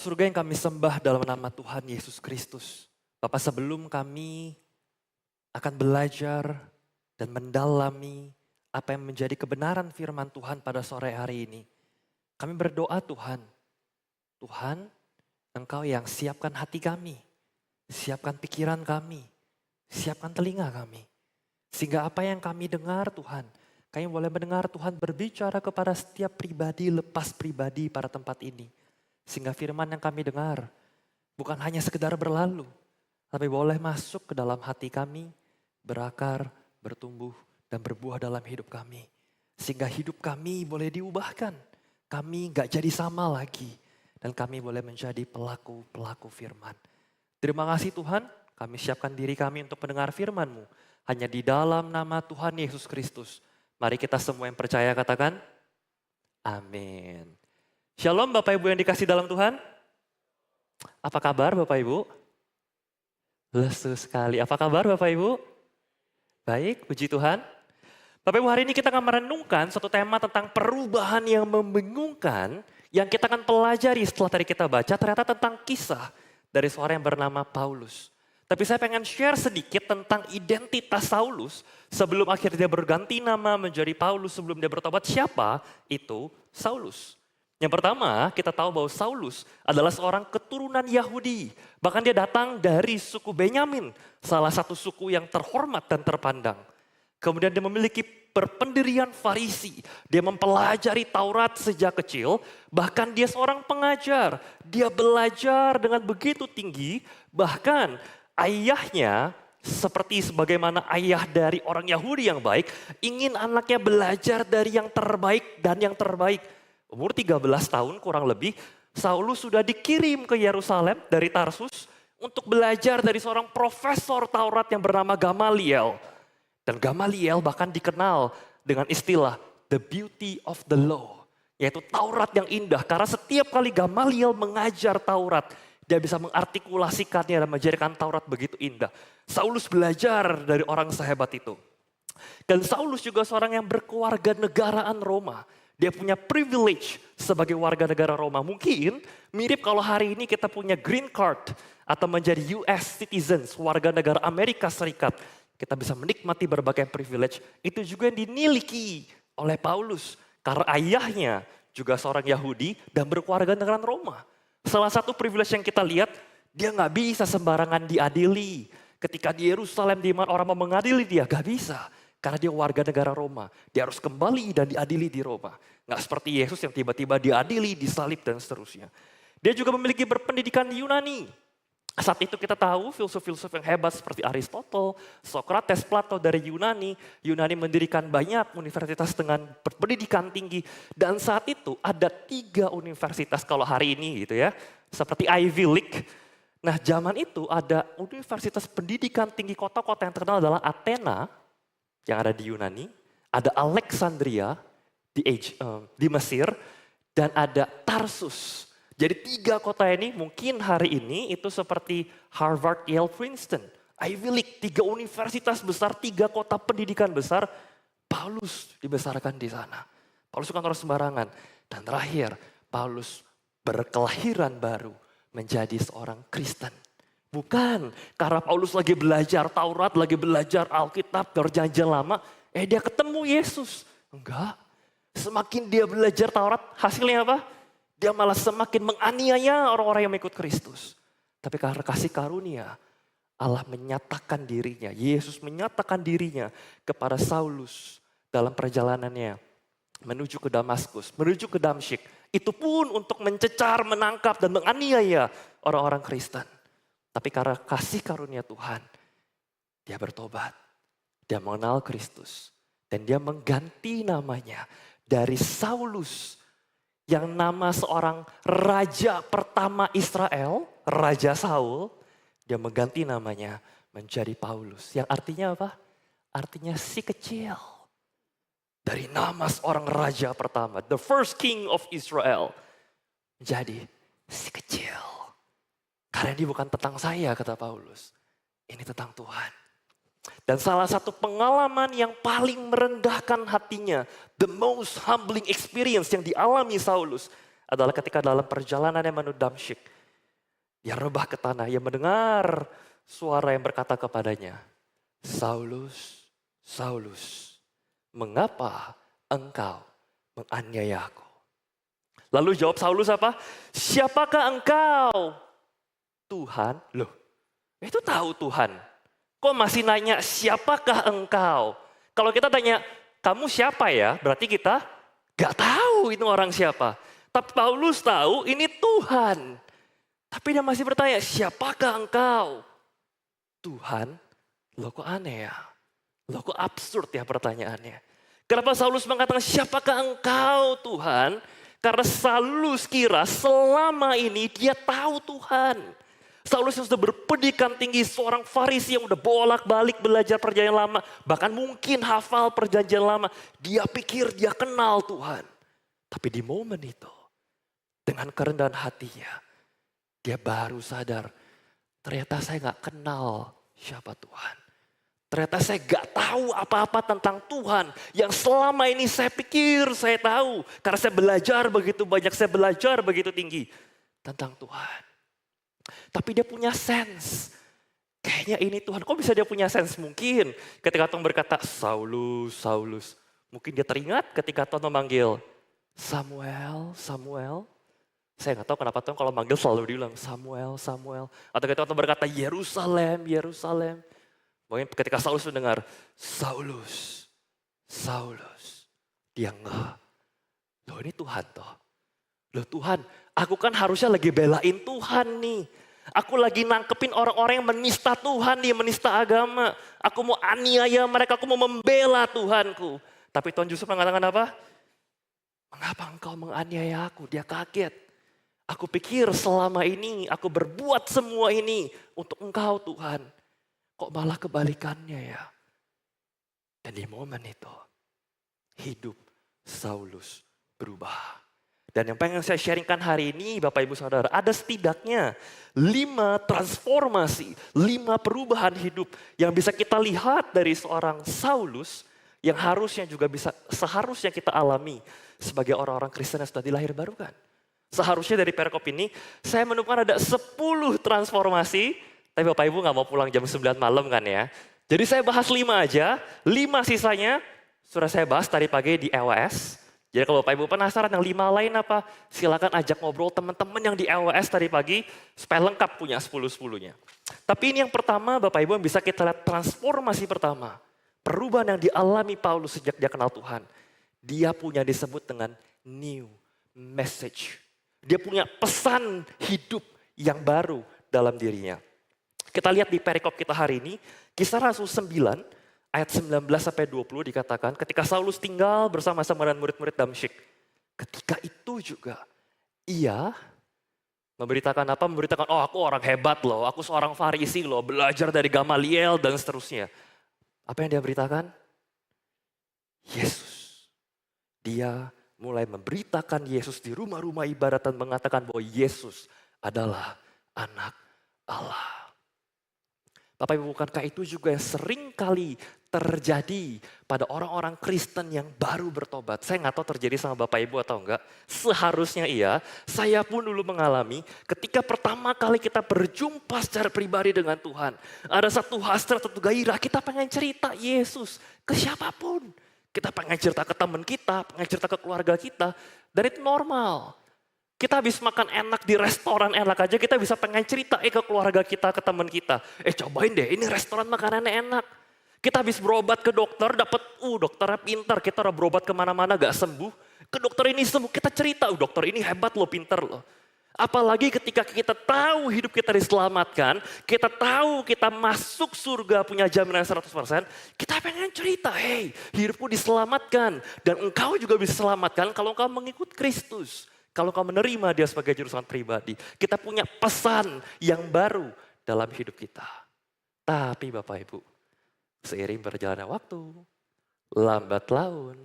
Surga yang kami sembah dalam nama Tuhan Yesus Kristus. Bapak, sebelum kami akan belajar dan mendalami apa yang menjadi kebenaran firman Tuhan pada sore hari ini, kami berdoa Tuhan, Tuhan, Engkau yang siapkan hati kami, siapkan pikiran kami, siapkan telinga kami. Sehingga apa yang kami dengar Tuhan, kami boleh mendengar Tuhan berbicara kepada setiap pribadi lepas pribadi pada tempat ini. Sehingga firman yang kami dengar bukan hanya sekedar berlalu, tapi boleh masuk ke dalam hati kami, berakar, bertumbuh, dan berbuah dalam hidup kami. Sehingga hidup kami boleh diubahkan. Kami gak jadi sama lagi. Dan kami boleh menjadi pelaku-pelaku firman. Terima kasih Tuhan, kami siapkan diri kami untuk mendengar firman-Mu. Hanya di dalam nama Tuhan Yesus Kristus. Mari kita semua yang percaya katakan, amin. Shalom Bapak Ibu yang dikasih dalam Tuhan. Apa kabar Bapak Ibu? Lesu sekali. Apa kabar Bapak Ibu? Baik, puji Tuhan. Bapak Ibu, hari ini kita akan merenungkan satu tema tentang perubahan yang membingungkan yang kita akan pelajari setelah tadi kita baca ternyata tentang kisah dari seorang yang bernama Paulus. Tapi saya pengen share sedikit tentang identitas Saulus sebelum akhirnya dia berganti nama menjadi Paulus sebelum dia bertobat. Siapa itu Saulus? Yang pertama, kita tahu bahwa Saulus adalah seorang keturunan Yahudi. Bahkan dia datang dari suku Benyamin, salah satu suku yang terhormat dan terpandang. Kemudian dia memiliki perpendirian Farisi. Dia mempelajari Taurat sejak kecil, bahkan dia seorang pengajar. Dia belajar dengan begitu tinggi, bahkan ayahnya seperti sebagaimana ayah dari orang Yahudi yang baik, ingin anaknya belajar dari yang terbaik dan yang terbaik. Umur 13 tahun kurang lebih, Saulus sudah dikirim ke Yerusalem dari Tarsus untuk belajar dari seorang profesor Taurat yang bernama Gamaliel. Dan Gamaliel bahkan dikenal dengan istilah the beauty of the law, yaitu Taurat yang indah. Karena setiap kali Gamaliel mengajar Taurat, dia bisa mengartikulasikannya dan mengajarkan Taurat begitu indah. Saulus belajar dari orang sehebat itu. Dan Saulus juga seorang yang berkeluarga negaraan Roma. Dia punya privilege sebagai warga negara Roma. Mungkin mirip kalau hari ini kita punya green card atau menjadi US citizens, warga negara Amerika Serikat. Kita bisa menikmati berbagai privilege. Itu juga yang dimiliki oleh Paulus. Karena ayahnya juga seorang Yahudi dan berkeluarga negara Roma. Salah satu privilege yang kita lihat, dia gak bisa sembarangan diadili. Ketika di Yerusalem di mana orang mau mengadili dia, gak bisa. Karena dia warga negara Roma. Dia harus kembali dan diadili di Roma. Nggak seperti Yesus yang tiba-tiba diadili, disalib dan seterusnya. Dia juga memiliki berpendidikan Yunani. Saat itu kita tahu filsuf-filsuf yang hebat seperti Aristotle, Socrates, Plato dari Yunani. Yunani mendirikan banyak universitas dengan berpendidikan tinggi. Dan saat itu ada 3 universitas kalau hari ini gitu ya. Seperti Ivy League. Nah zaman itu ada universitas pendidikan tinggi kota-kota yang terkenal adalah Athena yang ada di Yunani, ada Alexandria di Mesir, dan ada Tarsus. Jadi 3 kota ini mungkin hari ini itu seperti Harvard, Yale, Princeton, Ivy League, 3 universitas besar, 3 kota pendidikan besar. Paulus dibesarkan di sana. Paulus bukan orang sembarangan. Dan terakhir, Paulus berkelahiran baru menjadi seorang Kristen. Bukan karena Paulus lagi belajar Taurat, lagi belajar Alkitab, perjanjian lama, dia ketemu Yesus. Enggak, semakin dia belajar Taurat, hasilnya apa? Dia malah semakin menganiaya orang-orang yang mengikut Kristus. Tapi karena kasih karunia, Allah menyatakan dirinya, Yesus menyatakan dirinya kepada Saulus dalam perjalanannya menuju ke Damaskus, menuju ke Damsyik. Itu pun untuk mencecar, menangkap, dan menganiaya orang-orang Kristen. Tapi karena kasih karunia Tuhan, dia bertobat. Dia mengenal Kristus. Dan dia mengganti namanya dari Saulus, yang nama seorang raja pertama Israel, Raja Saul. Dia mengganti namanya menjadi Paulus. Yang artinya apa? Artinya si kecil. Dari nama seorang raja pertama, the first king of Israel, menjadi si kecil. Karena ini bukan tentang saya, kata Paulus. Ini tentang Tuhan. Dan salah satu pengalaman yang paling merendahkan hatinya, the most humbling experience yang dialami Saulus, adalah ketika dalam perjalanan yang menuju Damsyik, dia rebah ke tanah, ia mendengar suara yang berkata kepadanya, Saulus, Saulus, mengapa engkau menganiaya aku? Lalu jawab Saulus apa? Siapakah engkau? Tuhan, loh itu tahu Tuhan. Kok masih nanya siapakah engkau? Kalau kita tanya kamu siapa ya? Berarti kita gak tahu itu orang siapa. Tapi Paulus tahu ini Tuhan. Tapi dia masih bertanya siapakah engkau? Tuhan, loh kok aneh ya? Loh kok absurd ya pertanyaannya? Kenapa Saulus mengatakan siapakah engkau Tuhan? Karena Saulus kira selama ini dia tahu Tuhan. Saulus yang sudah berpendidikan tinggi, seorang Farisi yang udah bolak-balik belajar perjanjian lama. Bahkan mungkin hafal perjanjian lama. Dia pikir dia kenal Tuhan. Tapi di momen itu, dengan kerendahan hatinya, dia baru sadar, ternyata saya gak kenal siapa Tuhan. Ternyata saya gak tahu apa-apa tentang Tuhan yang selama ini saya pikir saya tahu. Karena saya belajar begitu banyak, saya belajar begitu tinggi tentang Tuhan. Tapi dia punya sense. Kayaknya ini Tuhan, kok bisa dia punya sense? Mungkin ketika Tuhan berkata, Saulus, Saulus. Mungkin dia teringat ketika Tuhan memanggil, Samuel, Samuel. Saya gak tahu kenapa Tuhan kalau manggil selalu diulang, Samuel, Samuel. Atau ketika Tuhan berkata, Yerusalem, Yerusalem. Mungkin ketika Saulus mendengar, Saulus, Saulus. Dia enggak. Loh ini Tuhan toh. Loh Tuhan, aku kan harusnya lagi belain Tuhan nih. Aku lagi nangkepin orang-orang yang menista Tuhan nih, menista agama. Aku mau aniaya mereka, aku mau membela Tuhanku. Tapi Tuhan justru mengatakan apa? Mengapa engkau menganiaya aku? Dia kaget. Aku pikir selama ini aku berbuat semua ini untuk engkau Tuhan. Kok malah kebalikannya ya? Dan di momen itu, hidup Saulus berubah. Dan yang pengen saya sharingkan hari ini Bapak Ibu Saudara, ada setidaknya 5 transformasi, 5 perubahan hidup yang bisa kita lihat dari seorang Saulus yang harusnya juga bisa, seharusnya kita alami sebagai orang-orang Kristen yang sudah dilahirbarukan. Seharusnya dari perikop ini, saya menemukan ada 10 transformasi. Tapi Bapak Ibu gak mau pulang jam 9 malam kan ya. Jadi saya bahas 5 aja, 5 sisanya sudah saya bahas tadi pagi di LWS. Jadi kalau Bapak Ibu penasaran yang 5 lain apa, silakan ajak ngobrol teman-teman yang di LWS tadi pagi supaya lengkap punya 10-10-nya. Tapi ini yang pertama Bapak Ibu yang bisa kita lihat transformasi pertama. Perubahan yang dialami Paulus sejak dia kenal Tuhan. Dia punya disebut dengan new message. Dia punya pesan hidup yang baru dalam dirinya. Kita lihat di perikop kita hari ini, Kisah Rasul 9 ayat 19 sampai 20 dikatakan ketika Saulus tinggal bersama-sama dengan murid-murid Damsyik. Ketika itu juga ia memberitakan apa? Memberitakan, oh aku orang hebat loh, aku seorang Farisi loh, belajar dari Gamaliel dan seterusnya. Apa yang dia beritakan? Yesus. Dia mulai memberitakan Yesus di rumah-rumah ibadat dan mengatakan bahwa Yesus adalah anak Allah. Bapak Ibu, bukankah itu juga yang sering kali terjadi pada orang-orang Kristen yang baru bertobat? Saya nggak tahu terjadi sama Bapak Ibu atau enggak. Seharusnya iya, saya pun dulu mengalami ketika pertama kali kita berjumpa secara pribadi dengan Tuhan. Ada satu hasrat, satu gairah, kita pengen cerita Yesus ke siapapun. Kita pengen cerita ke teman kita, pengen cerita ke keluarga kita. Dan itu normal. Kita habis makan enak di restoran enak aja, kita bisa pengen cerita ke keluarga kita, ke teman kita. Cobain deh, ini restoran makanannya enak. Kita habis berobat ke dokter, dapat, dokternya pintar. Kita udah berobat kemana-mana gak sembuh. Ke dokter ini sembuh, kita cerita, dokter ini hebat loh, pintar loh. Apalagi ketika kita tahu hidup kita diselamatkan, kita tahu kita masuk surga punya jaminan 100%, kita pengen cerita, hey hidupku diselamatkan. Dan engkau juga bisa selamatkan kalau engkau mengikut Kristus. Kalau kau menerima dia sebagai juru selamat pribadi. Kita punya pesan yang baru dalam hidup kita. Tapi Bapak Ibu, seiring berjalannya waktu, lambat laun,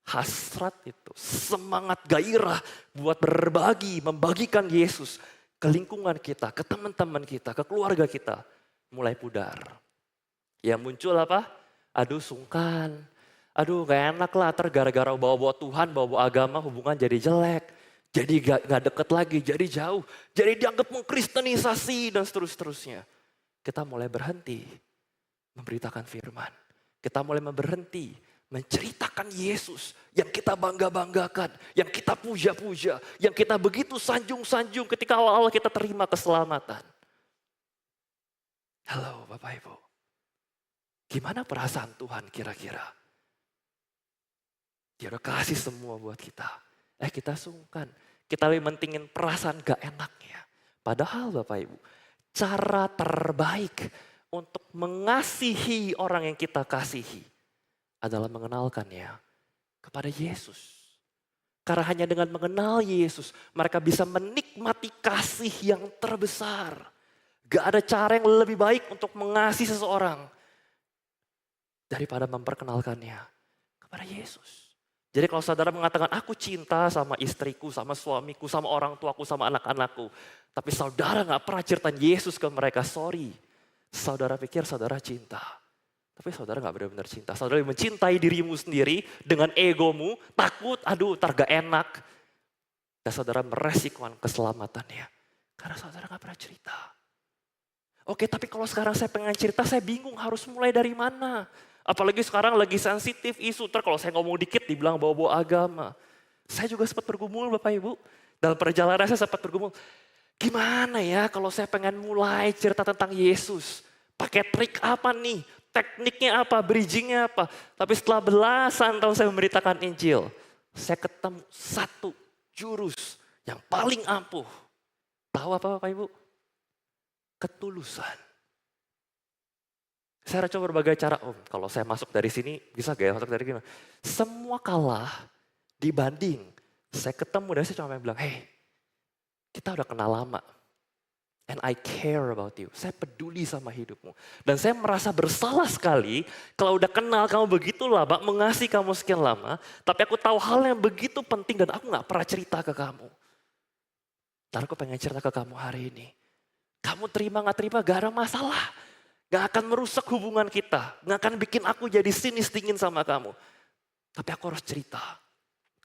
hasrat itu, semangat gairah buat berbagi, membagikan Yesus ke lingkungan kita, ke teman-teman kita, ke keluarga kita, mulai pudar. Yang muncul apa? Aduh sungkan, aduh gak enak lah, gara-gara bawa-bawa Tuhan, bawa-bawa agama, hubungan jadi jelek. Jadi gak deket lagi, jadi jauh. Jadi dianggap mengkristenisasi dan seterusnya. Kita mulai berhenti memberitakan firman. Kita mulai berhenti menceritakan Yesus yang kita bangga-banggakan, yang kita puja-puja, yang kita begitu sanjung-sanjung ketika awal-awal kita terima keselamatan. Halo Bapak Ibu, gimana perasaan Tuhan kira-kira? Dia udah kasih semua buat kita. Kita sungkan, kita lebih mentingin perasaan gak enaknya. Padahal Bapak Ibu, cara terbaik untuk mengasihi orang yang kita kasihi adalah mengenalkannya kepada Yesus. Karena hanya dengan mengenal Yesus, mereka bisa menikmati kasih yang terbesar. Gak ada cara yang lebih baik untuk mengasihi seseorang daripada memperkenalkannya kepada Yesus. Jadi kalau saudara mengatakan, aku cinta sama istriku, sama suamiku, sama orang tuaku, sama anak-anakku. Tapi saudara gak pernah ceritain Yesus ke mereka, sorry. Saudara pikir saudara cinta. Tapi saudara gak benar-benar cinta. Saudara mencintai dirimu sendiri dengan egomu, takut, aduh ntar gak enak. Dan saudara meresikukan keselamatannya. Karena saudara gak pernah cerita. Oke, tapi kalau sekarang saya pengen cerita, saya bingung harus mulai dari mana. Apalagi sekarang lagi sensitif isu, ntar kalau saya ngomong dikit dibilang bawa-bawa agama. Saya juga sempat bergumul Bapak Ibu. Dalam perjalanan saya sempat bergumul. Gimana ya kalau saya pengen mulai cerita tentang Yesus. Pakai trik apa nih? Tekniknya apa? Bridgingnya apa? Tapi setelah belasan tahun saya memberitakan Injil. Saya ketemu satu jurus yang paling ampuh. Tahu apa Bapak Ibu? Ketulusan. Saya coba berbagai cara, kalau saya masuk dari sini bisa gak ya masuk dari gimana? Semua kalah dibanding saya ketemu dan saya cuma bilang, hey kita udah kenal lama. And I care about you. Saya peduli sama hidupmu. Dan saya merasa bersalah sekali kalau udah kenal kamu begitu lama, mengasihi kamu sekian lama. Tapi aku tahu hal yang begitu penting dan aku gak pernah cerita ke kamu. Dan aku pengen cerita ke kamu hari ini. Kamu terima gak terima gak ada masalah. Gak akan merusak hubungan kita. Gak akan bikin aku jadi sinis dingin sama kamu. Tapi aku harus cerita.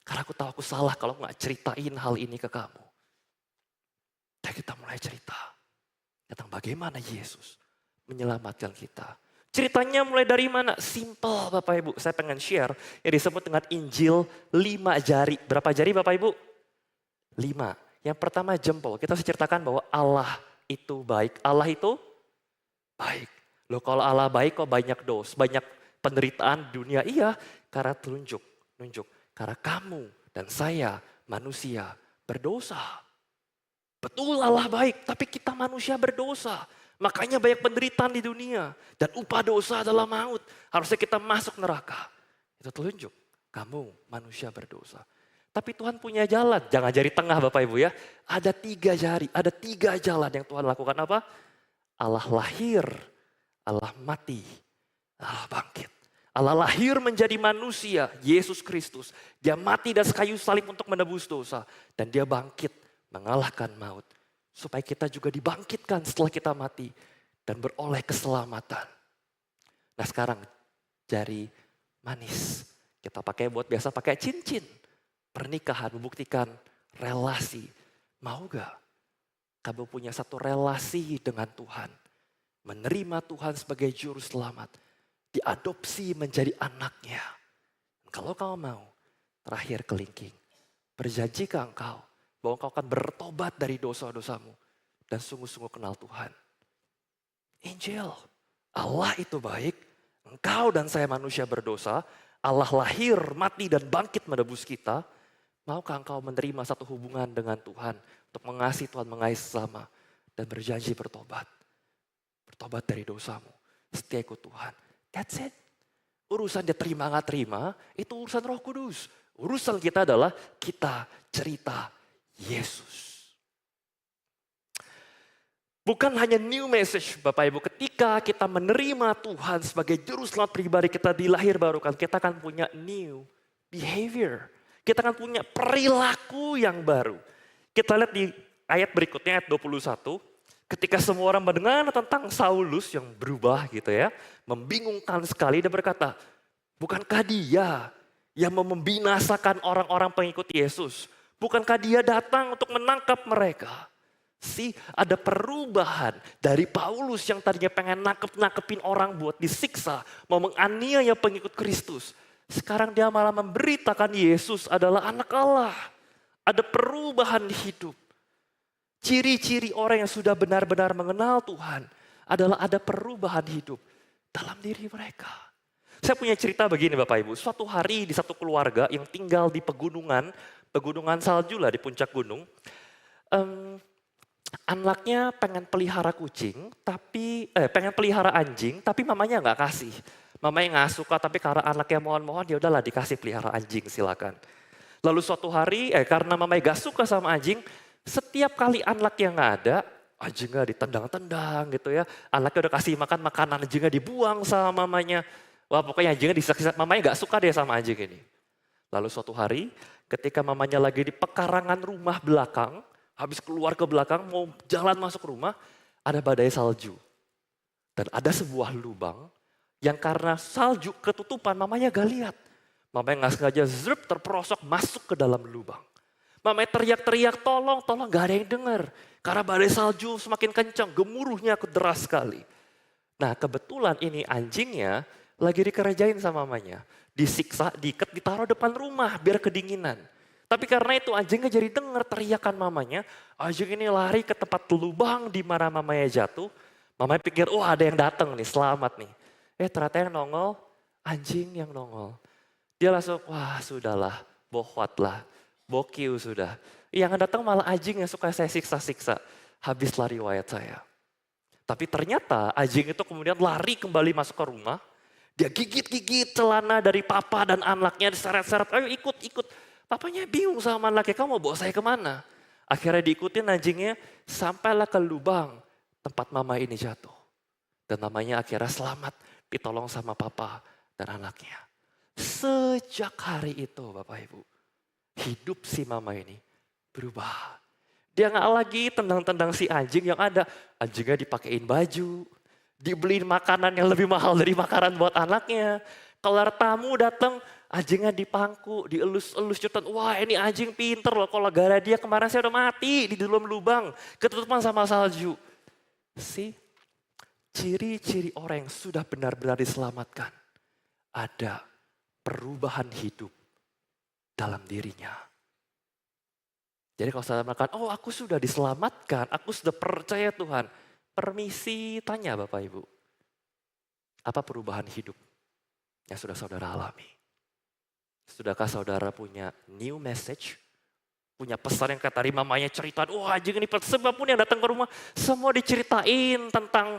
Karena aku tahu aku salah kalau gak ceritain hal ini ke kamu. Dan kita mulai cerita. Tentang bagaimana Yesus menyelamatkan kita. Ceritanya mulai dari mana? Simple Bapak Ibu. Saya pengen share yang disebut dengan Injil 5 jari. Berapa jari Bapak Ibu? 5. Yang pertama jempol. Kita harus ceritakan bahwa Allah itu baik. Allah itu baik. Loh kalau Allah baik kok banyak dos, banyak penderitaan di dunia? Iya, karena nunjuk. Karena kamu dan saya manusia berdosa. Betul Allah baik, tapi kita manusia berdosa. Makanya banyak penderitaan di dunia. Dan upah dosa adalah maut. Harusnya kita masuk neraka. Itu telunjuk, kamu manusia berdosa. Tapi Tuhan punya jalan, jangan jari tengah Bapak Ibu ya. Ada 3 jari, ada 3 jalan yang Tuhan lakukan apa? Allah lahir, Allah mati, Allah bangkit. Allah lahir menjadi manusia, Yesus Kristus. Dia mati dan kayu salib untuk menebus dosa. Dan dia bangkit, mengalahkan maut. Supaya kita juga dibangkitkan setelah kita mati. Dan beroleh keselamatan. Nah sekarang, jari manis. Kita pakai buat biasa pakai cincin. Pernikahan membuktikan relasi. Mau gak? Kamu punya satu relasi dengan Tuhan. Menerima Tuhan sebagai juru selamat. Diadopsi menjadi anaknya. Kalau kau mau, terakhir kelingking. Berjanjikah engkau bahwa engkau akan bertobat dari dosa-dosamu. Dan sungguh-sungguh kenal Tuhan. Injil. Allah itu baik. Engkau dan saya manusia berdosa. Allah lahir, mati dan bangkit menebus kita. Maukah engkau menerima satu hubungan dengan Tuhan. Untuk mengasihi Tuhan, mengasihi sesama. Dan berjanji bertobat. Bertobat dari dosamu. Setia ikut Tuhan. That's it. Urusan dia terima gak terima, itu urusan Roh Kudus. Urusan kita adalah kita cerita Yesus. Bukan hanya new message Bapak Ibu. Ketika kita menerima Tuhan sebagai juru selamat pribadi kita dilahir barukan. Kita akan punya new behavior. Kita akan punya perilaku yang baru. Kita lihat di ayat berikutnya, ayat 21. Ketika semua orang mendengar tentang Saulus yang berubah gitu ya. Membingungkan sekali, dia berkata, bukankah dia yang membinasakan orang-orang pengikut Yesus? Bukankah dia datang untuk menangkap mereka? Ada perubahan dari Paulus yang tadinya pengen nangkepin orang buat disiksa, mau menganiaya pengikut Kristus. Sekarang dia malah memberitakan Yesus adalah anak Allah. Ada perubahan hidup. Ciri-ciri orang yang sudah benar-benar mengenal Tuhan adalah ada perubahan hidup dalam diri mereka. Saya punya cerita begini Bapak Ibu. Suatu hari di satu keluarga yang tinggal di pegunungan salju lah di puncak gunung. Anaknya pengen pelihara kucing, pengen pelihara anjing, tapi mamanya nggak kasih. Mamanya nggak suka, tapi karena anaknya mohon-mohon, ya udahlah dikasih pelihara anjing, silakan. Lalu suatu hari, karena mamanya nggak suka sama anjing, setiap kali anaknya nggak ada, anjingnya ditendang-tendang gitu ya. Anaknya udah kasih makan, makanan anjingnya dibuang sama mamanya. Wah pokoknya anjingnya disiksa, mamanya nggak suka deh sama anjing ini. Lalu suatu hari, ketika mamanya lagi di pekarangan rumah belakang, habis keluar ke belakang, mau jalan masuk rumah, ada badai salju. Dan ada sebuah lubang yang karena salju ketutupan, mamanya gak lihat. Mamanya gak sengaja terperosok masuk ke dalam lubang. Mamanya teriak-teriak, tolong, gak ada yang dengar. Karena badai salju semakin kencang, gemuruhnya deras sekali. Nah kebetulan ini anjingnya lagi dikerjain sama mamanya. Disiksa, diikat, ditaruh depan rumah biar kedinginan. Tapi karena itu anjingnya jadi dengar teriakan mamanya, anjing ini lari ke tempat lubang di mana mamanya jatuh. Mamanya pikir, oh ada yang datang nih, selamat nih. Ternyata yang nongol, anjing yang nongol. Dia langsung, wah sudahlah, bohwatlah, bokiu sudah. Yang datang malah anjing yang suka saya siksa-siksa. Habislah riwayat saya. Tapi ternyata anjing itu kemudian lari kembali masuk ke rumah. Dia gigit-gigit celana dari papa dan anaknya, diseret-seret, ayo ikut. Papanya bingung sama anaknya, kamu mau bawa saya kemana? Akhirnya diikutin anjingnya, sampailah ke lubang tempat mama ini jatuh. Dan mamanya akhirnya selamat, ditolong sama papa dan anaknya. Sejak hari itu Bapak Ibu, hidup si mama ini berubah. Dia gak lagi tendang-tendang si anjing yang ada. Anjingnya dipakein baju, dibeliin makanan yang lebih mahal dari makanan buat anaknya. Kalau tamu datang, anjingnya dipangku, dielus-elus cetan. Wah ini anjing pinter loh, kalau gara dia kemarin saya udah mati di dalam lubang. Ketutupan sama salju. Ciri-ciri orang yang sudah benar-benar diselamatkan. Ada perubahan hidup dalam dirinya. Jadi kalau saya mengatakan, oh aku sudah diselamatkan, aku sudah percaya Tuhan. Permisi tanya Bapak Ibu. Apa perubahan hidup yang sudah saudara alami? Sudahkah saudara punya new message? Punya pesan yang kayak tadi mamanya cerita, wah anjing ini sebab pun yang datang ke rumah, semua diceritain tentang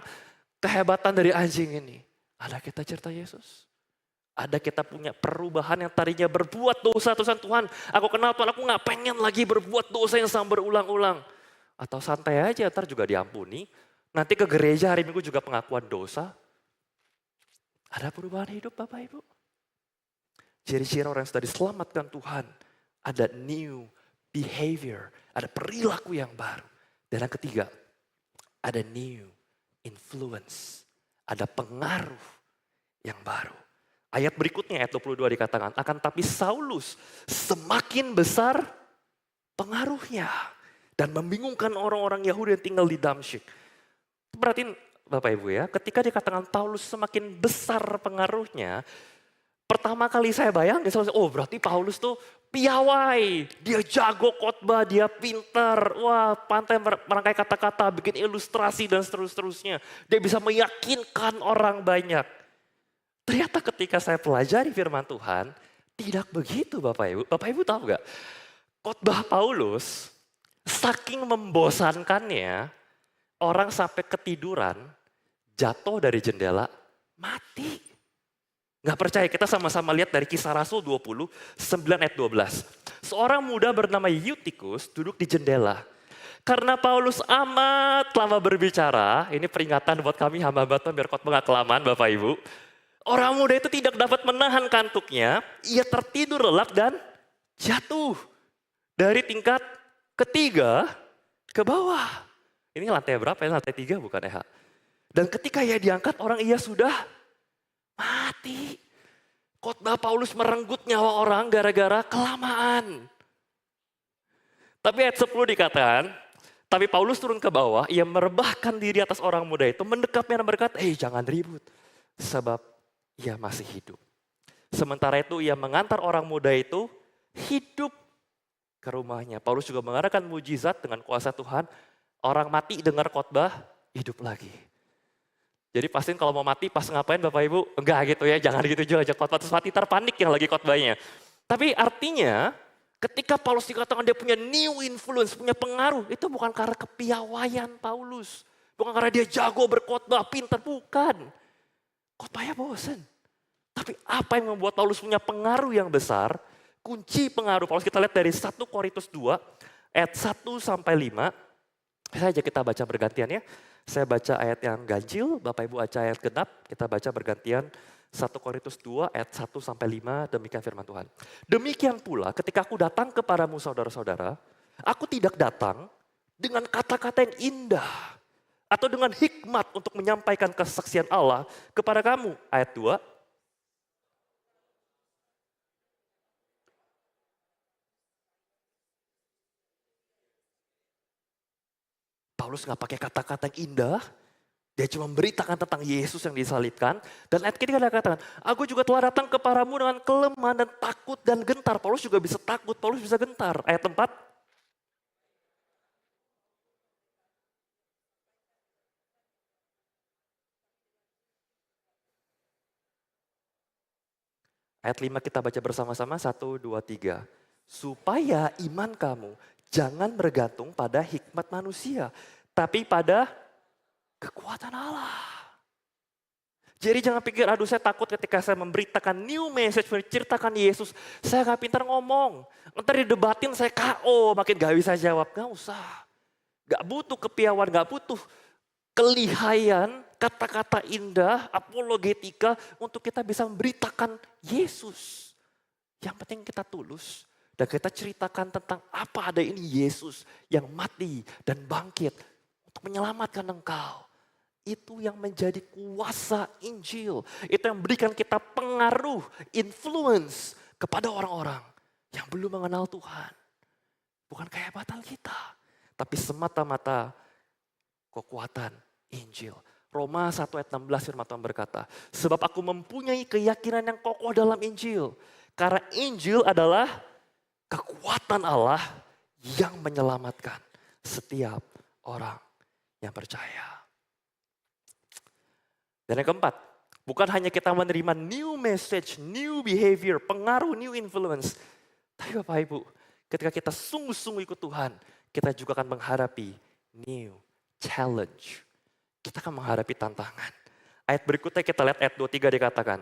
kehebatan dari anjing ini. Ada kita cerita Yesus? Ada kita punya perubahan yang tadinya berbuat dosa, Tuhan, aku kenal Tuhan, aku gak pengen lagi berbuat dosa yang sama berulang-ulang. Atau santai aja, ntar juga diampuni. Nanti ke gereja hari Minggu juga pengakuan dosa. Ada perubahan hidup Bapak Ibu? Ciri-ciri orang yang sudah diselamatkan Tuhan. Ada new behavior. Ada perilaku yang baru. Dan yang ketiga, ada new influence. Ada pengaruh yang baru. Ayat berikutnya, ayat 22 dikatakan, akan tapi Saulus semakin besar pengaruhnya. Dan membingungkan orang-orang Yahudi yang tinggal di Damsyik. Perhatiin Bapak Ibu ya, ketika dikatakan Paulus semakin besar pengaruhnya, pertama kali saya bayangin, oh berarti Paulus tuh piawai, dia jago khotbah, dia pintar, wah pandai merangkai kata-kata, bikin ilustrasi dan seterusnya. Dia bisa meyakinkan orang banyak. Ternyata ketika saya pelajari firman Tuhan, tidak begitu Bapak Ibu. Bapak Ibu tahu gak? Khotbah Paulus, saking membosankannya, orang sampai ketiduran, jatuh dari jendela, mati. Gak percaya, kita sama-sama lihat dari Kisah Rasul 20, 9 ayat 12. Seorang muda bernama Eutikus duduk di jendela. Karena Paulus amat lama berbicara, ini peringatan buat kami hamba Tuhan biar khotbah gak kelamaan Bapak Ibu. Orang muda itu tidak dapat menahan kantuknya, ia tertidur lelap dan jatuh. Dari tingkat ketiga ke bawah. Ini lantai berapa ya? Lantai 3 bukan ya? Dan ketika ia diangkat, orang ia sudah mati. Khotbah Paulus merenggut nyawa orang gara-gara kelamaan. Tapi ayat 10 dikatakan, tapi Paulus turun ke bawah, ia merebahkan diri atas orang muda itu, mendekapnya dan berkata, jangan ribut, sebab ia masih hidup. Sementara itu ia mengantar orang muda itu hidup ke rumahnya. Paulus juga mengadakan mujizat dengan kuasa Tuhan, orang mati dengar khotbah, hidup lagi. Jadi pastiin kalau mau mati pas ngapain Bapak Ibu? Enggak gitu ya, jangan gitu juga ajak khotbah terus mati terpanik yang lagi khotbahnya. Tapi artinya ketika Paulus dikatakan dia punya new influence, punya pengaruh, itu bukan karena kepiawaian Paulus. Bukan karena dia jago berkhotbah, pintar, bukan. Khotbahnya bosan. Tapi apa yang membuat Paulus punya pengaruh yang besar? Kunci pengaruh Paulus kita lihat dari 1 Korintus 2 ayat 1 sampai 5. Saya ajak kita baca bergantian ya. Saya baca ayat yang ganjil, Bapak Ibu baca ayat genap, kita baca bergantian 1 Korintus 2 ayat 1 sampai 5, demikian firman Tuhan. Demikian pula ketika aku datang kepadamu saudara-saudara, aku tidak datang dengan kata-kata yang indah atau dengan hikmat untuk menyampaikan kesaksian Allah kepada kamu. Ayat 2, Paulus nggak pakai kata-kata yang indah, dia cuma memberitakan tentang Yesus yang disalibkan. Dan ayat ketiga dia katakan, aku juga telah datang kepadamu dengan kelemahan dan takut dan gentar. Paulus juga bisa takut, Paulus bisa gentar. Ayat 4, ayat 5 kita baca bersama-sama, 1, 2, 3. Supaya iman kamu jangan bergantung pada hikmat manusia, tapi pada kekuatan Allah. Jadi jangan pikir, aduh saya takut ketika saya memberitakan new message, menceritakan Yesus, saya gak pintar ngomong. Ntar didebatin saya KO, makin gak bisa jawab. Gak usah. Gak butuh kepiawaian, gak butuh kelihayan, kata-kata indah, apologetika untuk kita bisa memberitakan Yesus. Yang penting kita tulus dan kita ceritakan tentang apa ada ini Yesus yang mati dan bangkit untuk menyelamatkan engkau. Itu yang menjadi kuasa Injil. Itu yang memberikan kita pengaruh, influence kepada orang-orang yang belum mengenal Tuhan. Bukan kehebatan kita, tapi semata-mata kekuatan Injil. Roma 1 ayat 16 firman Tuhan berkata, sebab aku mempunyai keyakinan yang kokoh dalam Injil. Karena Injil adalah kekuatan Allah yang menyelamatkan setiap orang yang percaya. Dan yang keempat, bukan hanya kita menerima new message, new behavior, pengaruh, new influence. Tapi Bapak Ibu, ketika kita sungguh-sungguh ikut Tuhan, kita juga akan menghadapi new challenge. Kita akan menghadapi tantangan. Ayat berikutnya kita lihat ayat 23 dikatakan,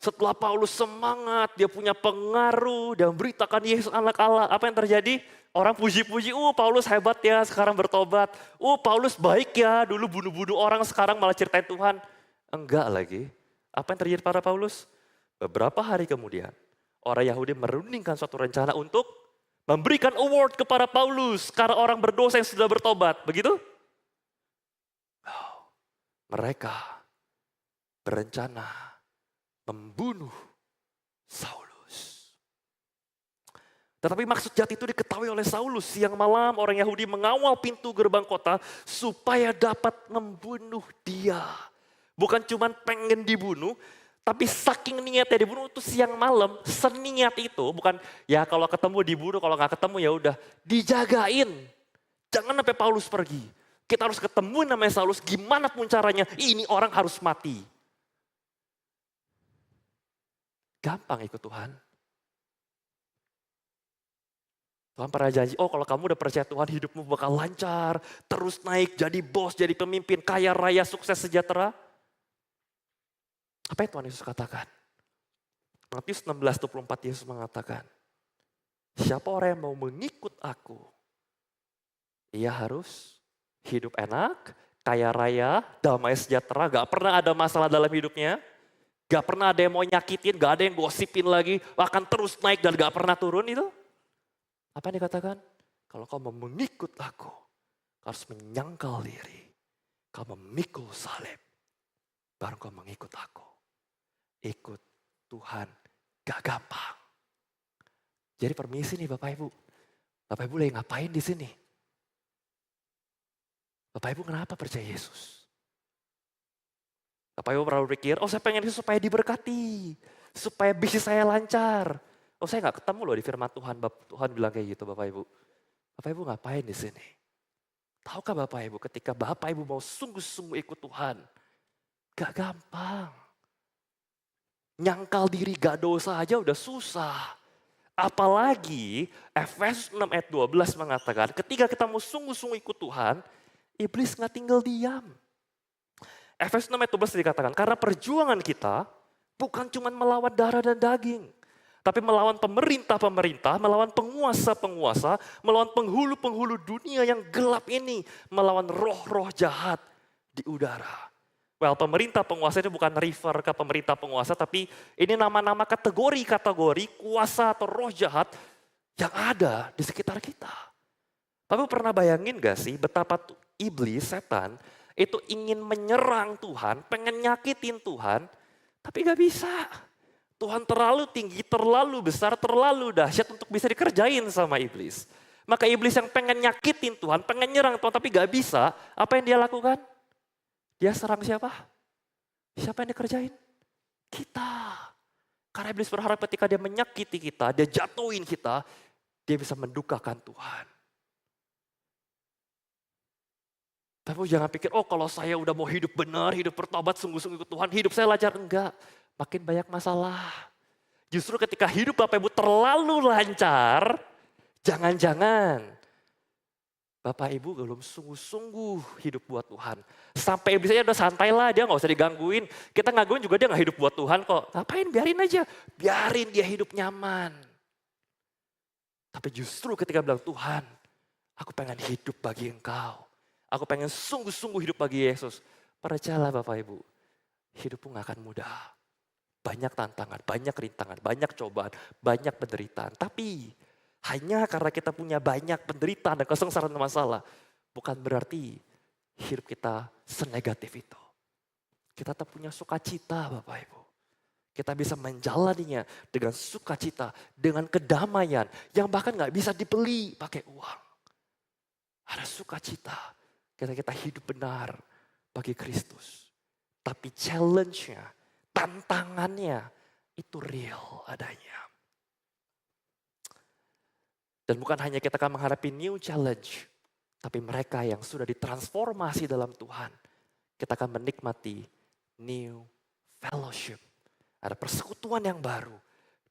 setelah Paulus semangat, dia punya pengaruh, dia memberitakan Yesus anak Allah. Apa yang terjadi? Orang puji-puji, Paulus hebat ya, sekarang bertobat. Paulus baik ya, dulu bunuh-bunuh orang, sekarang malah ceritain Tuhan. Enggak lagi. Apa yang terjadi pada Paulus? Beberapa hari kemudian, orang Yahudi merundingkan suatu rencana untuk memberikan award kepada Paulus karena orang berdosa yang sudah bertobat. Begitu? Mereka berencana membunuh Saulus. Tetapi maksud jahat itu diketahui oleh Saulus. Siang malam orang Yahudi mengawal pintu gerbang kota supaya dapat membunuh dia. Bukan cuma pengen dibunuh, tapi saking niatnya dibunuh itu siang malam, seniat itu bukan ya kalau ketemu dibunuh, kalau nggak ketemu ya udah dijagain. Jangan sampai Paulus pergi. Kita harus ketemu namanya Saulus, gimana pun caranya, ini orang harus mati. Gampang ikut Tuhan. Tuhan pernah janji, kalau kamu udah percaya Tuhan hidupmu bakal lancar, terus naik, jadi bos, jadi pemimpin, kaya raya, sukses, sejahtera. Apa yang Tuhan Yesus katakan? Matius 16:24 Yesus mengatakan, siapa orang yang mau mengikut aku, ia harus hidup enak, kaya raya, damai sejahtera, gak pernah ada masalah dalam hidupnya. Gak pernah ada yang mau nyakitin, gak ada yang gosipin lagi, akan terus naik dan gak pernah turun itu. Apa yang dikatakan? Kalau kau mau mengikut aku, kau harus menyangkal diri. Kau memikul salib, baru kau mengikut aku. Ikut Tuhan gak gampang. Jadi permisi nih Bapak Ibu, Bapak Ibu lagi ngapain di sini? Bapak Ibu kenapa percaya Yesus? Bapak Ibu pernah berpikir, oh saya pengen Yesus supaya diberkati. Supaya bisnis saya lancar. Oh saya nggak ketemu loh di firman Tuhan. Tuhan bilang kayak gitu Bapak Ibu. Bapak Ibu ngapain di sini? Tahukah Bapak Ibu ketika Bapak Ibu mau sungguh-sungguh ikut Tuhan. Gak gampang. Nyangkal diri gak dosa aja udah susah. Apalagi Efesus 6 ayat 12 mengatakan ketika kita mau sungguh-sungguh ikut Tuhan, iblis nggak tinggal diam. Efesus 6 ayat 12 dikatakan, karena perjuangan kita bukan cuma melawan darah dan daging. Tapi melawan pemerintah-pemerintah, melawan penguasa-penguasa, melawan penghulu-penghulu dunia yang gelap ini. Melawan roh-roh jahat di udara. Well, pemerintah penguasa itu bukan refer ke pemerintah penguasa, tapi ini nama-nama kategori-kategori kuasa atau roh jahat yang ada di sekitar kita. Tapi pernah bayangin gak sih betapa iblis, setan, itu ingin menyerang Tuhan, pengen nyakitin Tuhan, tapi gak bisa. Tuhan terlalu tinggi, terlalu besar, terlalu dahsyat untuk bisa dikerjain sama iblis. Maka iblis yang pengen nyakitin Tuhan, pengen nyerang Tuhan, tapi gak bisa, apa yang dia lakukan? Dia serang siapa? Siapa yang dikerjain? Kita. Karena iblis berharap ketika dia menyakiti kita, dia jatuhin kita, dia bisa mendukakan Tuhan. Tapi jangan pikir, oh kalau saya udah mau hidup benar, hidup bertobat, sungguh-sungguh ikut Tuhan, hidup saya lancar. Enggak, makin banyak masalah. Justru ketika hidup Bapak Ibu terlalu lancar, jangan-jangan Bapak Ibu belum sungguh-sungguh hidup buat Tuhan. Sampai iblis aja udah santai lah, dia gak usah digangguin. Kita ngangguin juga dia gak hidup buat Tuhan kok. Ngapain, biarin aja. Biarin dia hidup nyaman. Tapi justru ketika bilang, Tuhan, aku pengen hidup bagi Engkau. Aku pengen sungguh-sungguh hidup bagi Yesus. Percayalah Bapak Ibu, hidupmu gak akan mudah. Banyak tantangan, banyak rintangan, banyak cobaan, banyak penderitaan. Tapi hanya karena kita punya banyak penderitaan dan kesengsaraan dan masalah, bukan berarti hidup kita senegatif itu. Kita tetap punya sukacita Bapak Ibu. Kita bisa menjalaninya dengan sukacita, dengan kedamaian yang bahkan gak bisa dibeli pakai uang. Ada sukacita ketika kita hidup benar bagi Kristus. Tapi challenge-nya, tantangannya itu real adanya. Dan bukan hanya kita akan menghadapi new challenge, tapi mereka yang sudah ditransformasi dalam Tuhan, kita akan menikmati new fellowship. Ada persekutuan yang baru.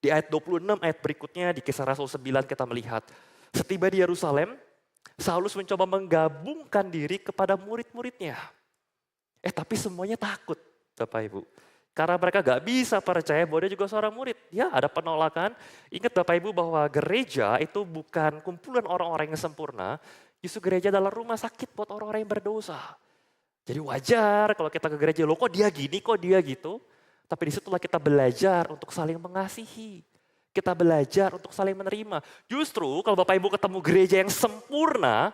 Di ayat 26 ayat berikutnya di Kisah Rasul 9 kita melihat, setiba di Yerusalem, Saulus mencoba menggabungkan diri kepada murid-muridnya. Tapi semuanya takut, Bapak Ibu. Karena mereka gak bisa percaya bahwa dia juga seorang murid. Ya ada penolakan. Ingat Bapak Ibu bahwa gereja itu bukan kumpulan orang-orang yang sempurna. Justru gereja adalah rumah sakit buat orang-orang yang berdosa. Jadi wajar kalau kita ke gereja, loh kok dia gini, kok dia gitu. Tapi disitulah kita belajar untuk saling mengasihi. Kita belajar untuk saling menerima. Justru kalau Bapak Ibu ketemu gereja yang sempurna,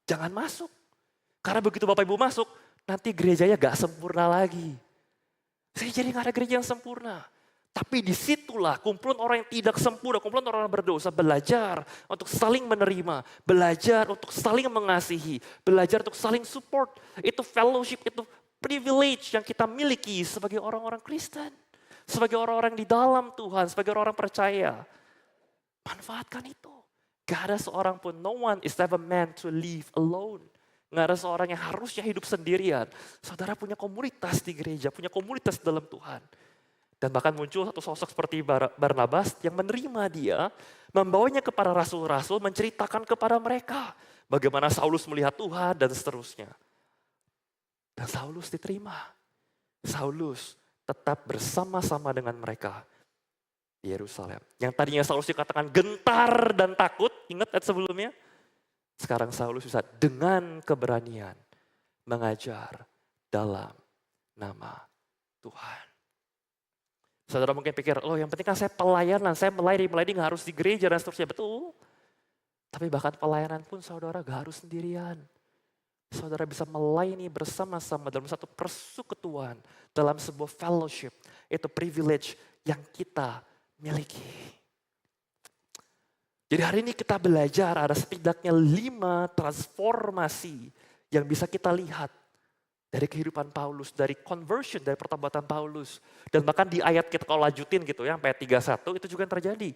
jangan masuk. Karena begitu Bapak Ibu masuk, nanti gerejanya gak sempurna lagi. Saya jadi gak ada gereja yang sempurna. Tapi disitulah kumpulan orang yang tidak sempurna, kumpulan orang yang berdosa belajar untuk saling menerima, belajar untuk saling mengasihi, belajar untuk saling support. Itu fellowship, itu privilege yang kita miliki sebagai orang-orang Kristen. Sebagai orang-orang di dalam Tuhan, sebagai orang percaya. Manfaatkan itu. Gak ada seorang pun, no one is ever meant to live alone. Gak ada seorang yang harusnya hidup sendirian. Saudara punya komunitas di gereja, punya komunitas dalam Tuhan. Dan bahkan muncul satu sosok seperti Barnabas yang menerima dia, membawanya kepada rasul-rasul, menceritakan kepada mereka bagaimana Saulus melihat Tuhan dan seterusnya. Dan Saulus diterima. Saulus tetap bersama-sama dengan mereka di Yerusalem. Yang tadinya Saulus dikatakan gentar dan takut, ingat ayat sebelumnya? Sekarang Saulus bisa dengan keberanian mengajar dalam nama Tuhan. Saudara mungkin pikir, oh yang penting kan saya pelayanan, saya melayani gak harus di gereja dan seterusnya. Betul. Tapi bahkan pelayanan pun saudara gak harus sendirian. Saudara bisa melayani bersama-sama dalam satu persekutuan, dalam sebuah fellowship. Itu privilege yang kita miliki. Jadi hari ini kita belajar ada setidaknya 5 transformasi yang bisa kita lihat dari kehidupan Paulus, dari conversion, dari pertobatan Paulus. Dan bahkan di ayat kita kalau lanjutin gitu ya, sampai ayat 31 itu juga yang terjadi.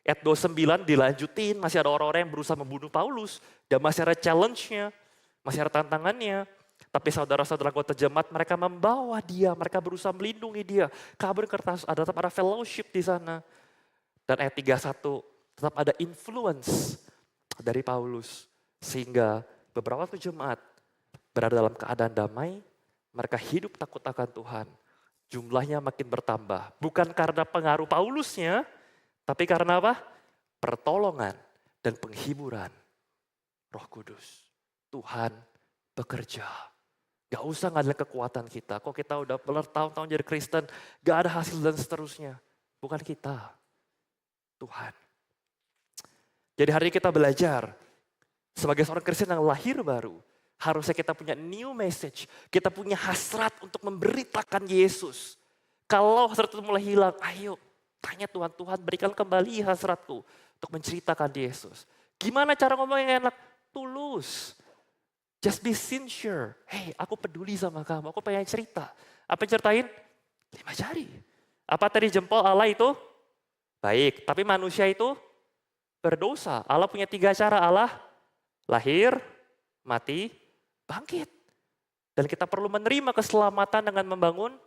Ayat 29 dilanjutin, masih ada orang-orang yang berusaha membunuh Paulus. Dan masih ada challenge-nya, masih ada tantangannya. Tapi saudara-saudara anggota jemaat mereka membawa dia, mereka berusaha melindungi dia. Kabar kertas, tetap ada fellowship di sana. Dan ayat 31, tetap ada influence dari Paulus. Sehingga beberapa jemaat berada dalam keadaan damai, mereka hidup takut akan Tuhan. Jumlahnya makin bertambah. Bukan karena pengaruh Paulusnya, tapi karena apa? Pertolongan dan penghiburan Roh Kudus. Tuhan bekerja. Gak usah ngandalkan kekuatan kita. Kok kita udah bertahun-tahun jadi Kristen, gak ada hasil dan seterusnya. Bukan kita, Tuhan. Jadi hari ini kita belajar sebagai seorang Kristen yang lahir baru. Harusnya kita punya new message. Kita punya hasrat untuk memberitakan Yesus. Kalau hasrat itu mulai hilang, ayo tanya Tuhan, Tuhan berikan kembali hasratku untuk menceritakan Yesus. Gimana cara ngomong yang enak? Tulus. Just be sincere. Hey, aku peduli sama kamu, aku pengen cerita. Apa yang ceritain? 5 jari. Apa tadi jempol Allah itu? Baik, tapi manusia itu berdosa. Allah punya 3 cara. Allah lahir, mati, bangkit. Dan kita perlu menerima keselamatan dengan membangun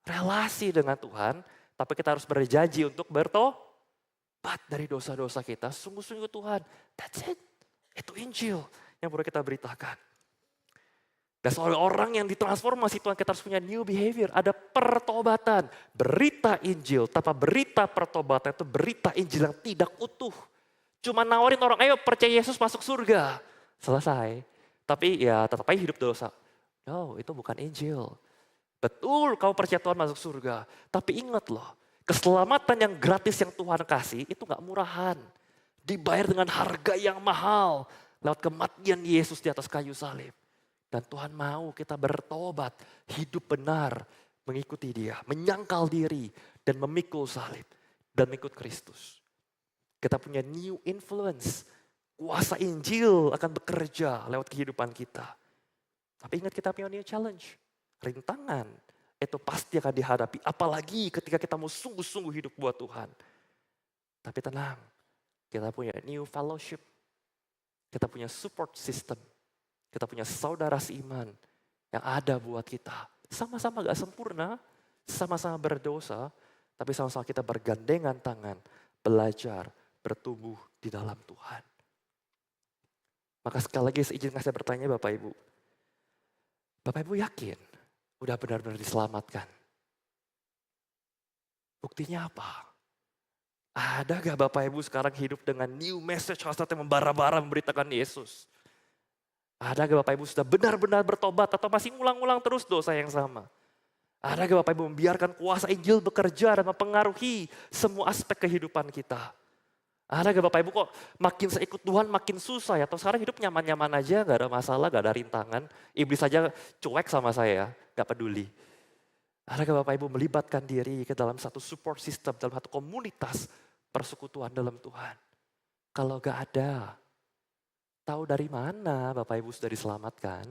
relasi dengan Tuhan. Tapi kita harus berjanji untuk bertobat dari dosa-dosa kita. Sungguh-sungguh Tuhan. That's it. Itu Injil yang perlu kita beritakan. Dan soal orang yang ditransformasi Tuhan, kita harus punya new behavior. Ada pertobatan. Berita Injil tanpa berita pertobatan itu berita Injil yang tidak utuh. Cuma nawarin orang, ayo percaya Yesus masuk surga. Selesai. Tapi ya tetap aja hidup dosa. No, itu bukan Injil. Betul kau percaya Tuhan masuk surga. Tapi ingat loh, keselamatan yang gratis yang Tuhan kasih itu gak murahan. Dibayar dengan harga yang mahal. Lewat kematian Yesus di atas kayu salib. Dan Tuhan mau kita bertobat, hidup benar, mengikuti Dia, menyangkal diri, dan memikul salib, dan mengikut Kristus. Kita punya new influence, kuasa Injil akan bekerja lewat kehidupan kita. Tapi ingat kita punya new challenge, rintangan, itu pasti akan dihadapi, apalagi ketika kita mau sungguh-sungguh hidup buat Tuhan. Tapi tenang, kita punya new fellowship, kita punya support system. Kita punya saudara seiman yang ada buat kita. Sama-sama gak sempurna, sama-sama berdosa, tapi sama-sama kita bergandengan tangan, belajar, bertumbuh di dalam Tuhan. Maka sekali lagi izin saya bertanya Bapak Ibu. Bapak Ibu yakin udah benar-benar diselamatkan? Buktinya apa? Ada gak Bapak Ibu sekarang hidup dengan new message, hasratnya membara-bara memberitakan Yesus? Ada gak Bapak Ibu sudah benar-benar bertobat atau masih ngulang-ngulang terus dosa yang sama? Ada gak Bapak Ibu membiarkan kuasa Injil bekerja dan mempengaruhi semua aspek kehidupan kita? Ada gak Bapak Ibu kok makin saya ikut Tuhan makin susah ya? Atau sekarang hidup nyaman-nyaman aja, gak ada masalah, gak ada rintangan. Iblis saja cuek sama saya, gak peduli. Ada gak Bapak Ibu melibatkan diri ke dalam satu support system, dalam satu komunitas persekutuan dalam Tuhan? Kalau gak ada, tahu dari mana Bapak Ibu sudah diselamatkan?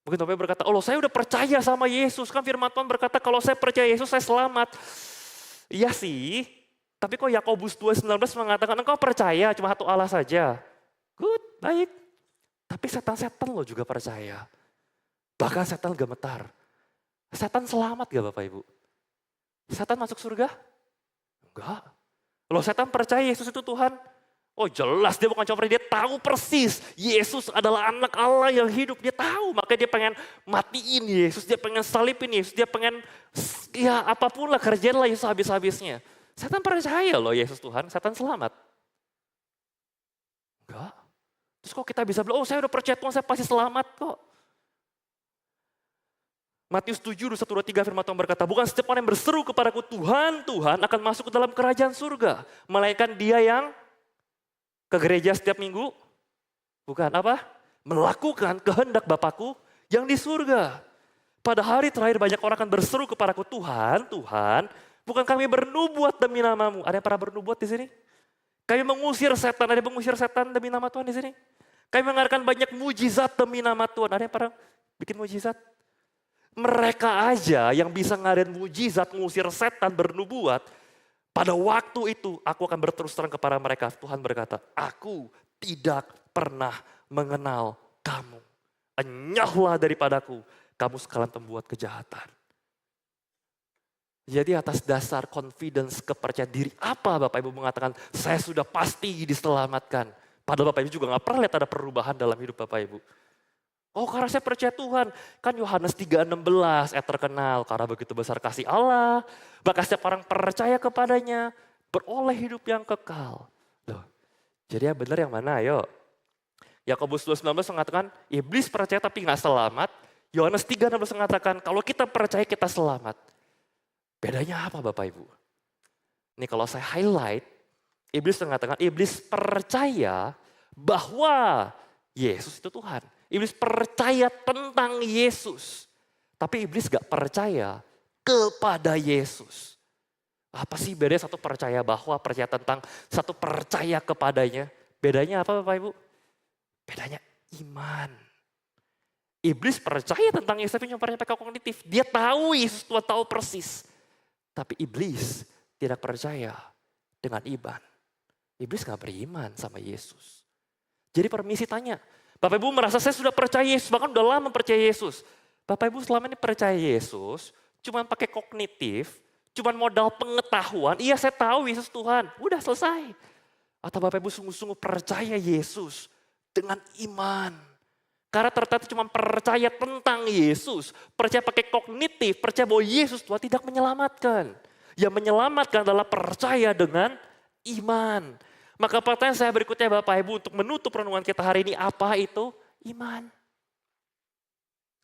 Mungkin Bapak Ibu berkata, oh saya udah percaya sama Yesus. Kan firman Tuhan berkata kalau saya percaya Yesus saya selamat. Iya sih, tapi kok Yakobus 2:19 mengatakan engkau percaya cuma satu Allah saja. Good, baik. Tapi setan-setan loh juga percaya. Bahkan setan gemetar. Setan selamat gak Bapak Ibu? Setan masuk surga? Enggak. Loh setan percaya Yesus itu Tuhan? Oh jelas dia bukan cuma dia tahu persis Yesus adalah anak Allah yang hidup. Dia tahu makanya dia pengen matiin Yesus, dia pengen salibin Yesus, dia pengen ya apapun lah kerjain lah Yesus habis-habisnya. Setan percaya loh Yesus Tuhan, setan selamat. Enggak. Terus kok kita bisa bilang, oh saya udah percaya Tuhan saya pasti selamat kok. Matius 7, 1, 2, 3 firman Tuhan berkata, bukan setiap orang yang berseru kepadaku Tuhan, Tuhan akan masuk ke dalam kerajaan surga. Melainkan dia yang ke gereja setiap minggu, bukan apa? Melakukan kehendak Bapakku yang di surga. Pada hari terakhir banyak orang akan berseru kepadaku, Tuhan, Tuhan, Bukan kami bernubuat demi namamu. Ada yang pernah bernubuat di sini? Kami mengusir setan, ada yang mengusir setan demi nama Tuhan di sini? Kami mengadakan banyak mujizat demi nama Tuhan. Ada yang pernah bikin mujizat? Mereka aja yang bisa ngadain mujizat, mengusir setan, bernubuat. Pada waktu itu aku akan berterus terang kepada mereka. Tuhan berkata, aku tidak pernah mengenal kamu. Enyahlah daripadaku, kamu sekalian pembuat kejahatan. Jadi atas dasar confidence, kepercayaan diri apa Bapak Ibu mengatakan, saya sudah pasti diselamatkan. Padahal Bapak Ibu juga gak pernah lihat ada perubahan dalam hidup Bapak Ibu. Oh karena saya percaya Tuhan. Kan Yohanes 3:16 terkenal. Karena begitu besar kasih Allah. Maka setiap orang percaya kepadanya beroleh hidup yang kekal. Loh, jadi yang benar yang mana ayo? Yakobus 2:19 mengatakan iblis percaya tapi gak selamat. Yohanes 3:16 mengatakan kalau kita percaya kita selamat. Bedanya apa Bapak Ibu? Ini kalau saya highlight, iblis mengatakan iblis percaya bahwa Yesus itu Tuhan. Iblis percaya tentang Yesus. Tapi iblis gak percaya kepada Yesus. Apa sih bedanya satu percaya bahwa, percaya tentang, satu percaya kepadanya. Bedanya apa Bapak Ibu? Bedanya iman. Iblis percaya tentang Yesus tapi cuma percaya pakai kognitif. Dia tahu Yesus Tuhan, tahu persis. Tapi iblis tidak percaya dengan iman. Iblis gak beriman sama Yesus. Jadi permisi tanya, Bapak Ibu merasa saya sudah percaya Yesus, bahkan udah lama percaya Yesus. Bapak Ibu selama ini percaya Yesus, cuma pakai kognitif, cuma modal pengetahuan, iya saya tahu Yesus Tuhan, udah selesai. Atau Bapak Ibu sungguh-sungguh percaya Yesus dengan iman. Karena ternyata cuma percaya tentang Yesus, percaya pakai kognitif, percaya bahwa Yesus Tuhan tidak menyelamatkan. Yang menyelamatkan adalah percaya dengan iman. Maka pertanyaan saya berikutnya Bapak Ibu untuk menutup renungan kita hari ini, apa itu iman?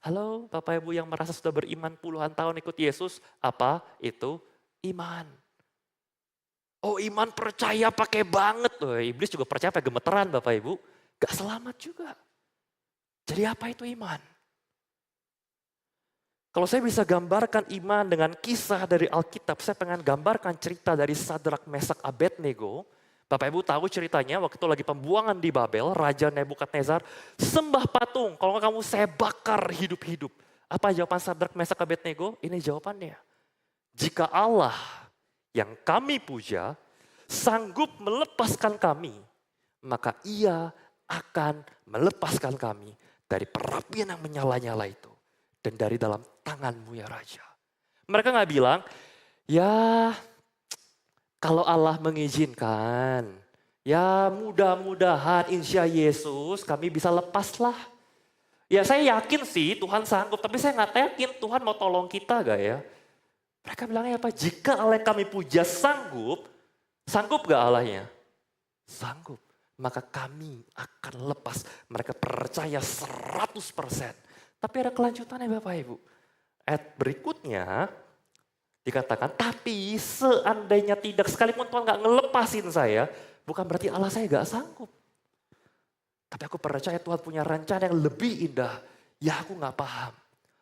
Halo Bapak Ibu yang merasa sudah beriman puluhan tahun ikut Yesus, apa itu iman? Oh iman percaya pakai banget. Oh, iblis juga percaya pakai gemeteran Bapak Ibu, gak selamat juga. Jadi apa itu iman? Kalau saya bisa gambarkan iman dengan kisah dari Alkitab, saya pengen gambarkan cerita dari Sadrak, Mesak, Abednego. Bapak Ibu tahu ceritanya waktu itu lagi pembuangan di Babel, Raja Nebukadnezar sembah patung. Kalau kamu saya bakar hidup-hidup. Apa jawaban Sadrak, Mesak, Abednego? Ini jawabannya. Jika Allah yang kami puja sanggup melepaskan kami, maka ia akan melepaskan kami dari perapian yang menyala-nyala itu. Dan dari dalam tanganmu ya Raja. Mereka gak bilang, ya kalau Allah mengizinkan, ya mudah-mudahan insya Yesus kami bisa lepaslah. Ya saya yakin sih Tuhan sanggup, tapi saya gak yakin Tuhan mau tolong kita gak ya. Mereka bilangnya apa? Jika Allah yang kami puja sanggup gak Allahnya? Sanggup. Maka kami akan lepas. Mereka percaya 100%. Tapi ada kelanjutannya Bapak Ibu. Ayat berikutnya dikatakan, tapi seandainya tidak, sekalipun Tuhan gak ngelepasin saya, bukan berarti Allah saya gak sanggup. Tapi aku percaya Tuhan punya rencana yang lebih indah. Ya aku gak paham.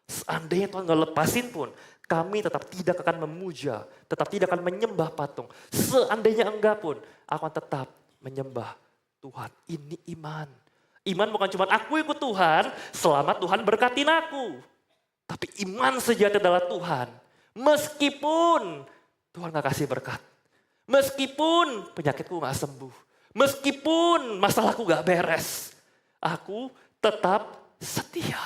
Seandainya Tuhan gak lepasin pun, kami tetap tidak akan memuja, tetap tidak akan menyembah patung. Seandainya enggak pun, aku akan tetap menyembah Tuhan. Ini iman. Iman bukan cuma aku ikut Tuhan, selama Tuhan berkatin aku. Tapi iman sejati adalah Tuhan. Meskipun Tuhan gak kasih berkat. Meskipun penyakitku gak sembuh. Meskipun masalahku gak beres. Aku tetap setia.